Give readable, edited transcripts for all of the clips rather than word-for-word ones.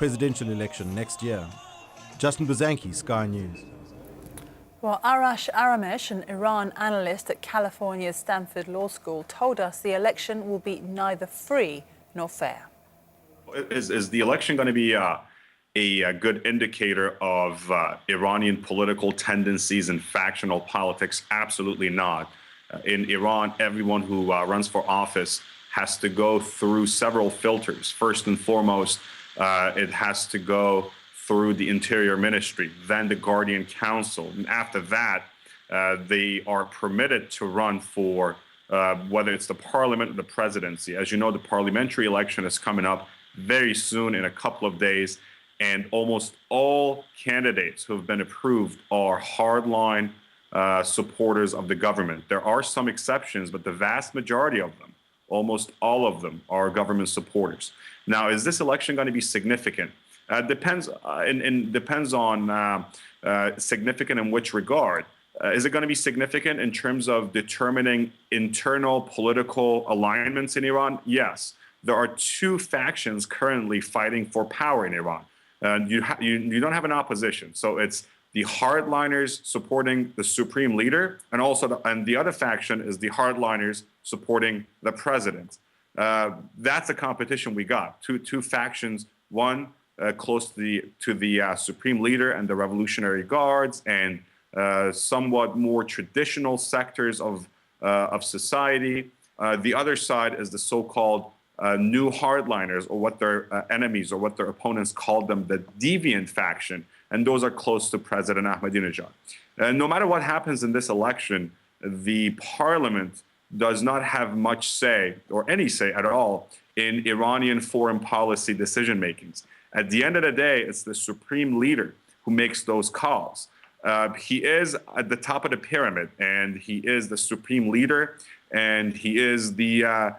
presidential election next year. Justin Buzanki, Sky News. Well, Arash Aramesh, an Iran analyst at California's Stanford Law School, told us the election will be neither free nor fair. Is the election going to be a good indicator of Iranian political tendencies and factional politics? Absolutely not. In Iran, everyone who runs for office has to go through several filters. First and foremost, it has to go through the Interior Ministry, then the Guardian Council. And after that, they are permitted to run for whether it's the parliament or the presidency. As you know, the parliamentary election is coming up very soon, in a couple of days. And almost all candidates who have been approved are hardline supporters of the government. There are some exceptions, but the vast majority of them, almost all of them, are government supporters. Now, is this election going to be significant? Depends on significant in which regard. Is it going to be significant in terms of determining internal political alignments in Iran? Yes. There are two factions currently fighting for power in Iran. You don't have an opposition. So it's the hardliners supporting the supreme leader, and also the other faction is the hardliners supporting the president. That's a competition we got. Two factions, one close to the supreme leader and the Revolutionary Guards, and somewhat more traditional sectors of society. The other side is the so-called new hardliners, or what their enemies or what their opponents called them, the deviant faction, and those are close to President Ahmadinejad. No matter what happens in this election, the parliament does not have much say, or any say at all, in Iranian foreign policy decision makings. At the end of the day, it's the supreme leader who makes those calls. He is at the top of the pyramid, and he is the supreme leader, and he is the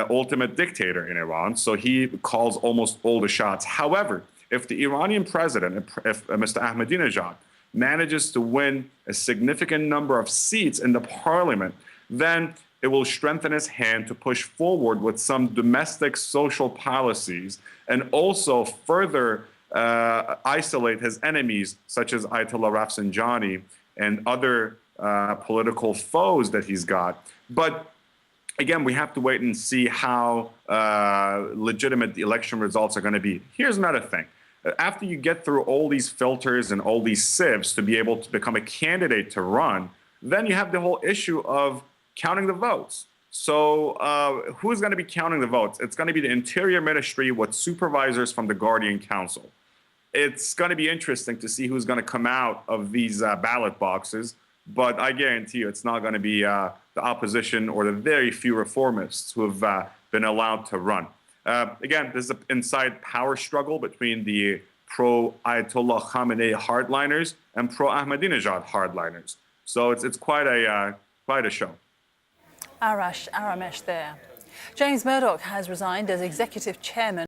ultimate dictator in Iran, so he calls almost all the shots. However, if the Iranian president, if Mr. Ahmadinejad, manages to win a significant number of seats in the parliament, then it will strengthen his hand to push forward with some domestic social policies, and also further isolate his enemies, such as Ayatollah Rafsanjani and other political foes that he's got. But again, we have to wait and see how legitimate the election results are going to be. Here's another thing. After you get through all these filters and all these sieves to be able to become a candidate to run, then you have the whole issue of counting the votes. So who's going to be counting the votes? It's going to be the Interior Ministry with supervisors from the Guardian Council. It's going to be interesting to see who's going to come out of these ballot boxes. But I guarantee you it's not going to be the opposition or the very few reformists who have been allowed to run. Again, there's an inside power struggle between the pro-Ayatollah Khamenei hardliners and pro-Ahmadinejad hardliners. So it's quite a show. Arash Aramesh there. James Murdoch has resigned as executive chairman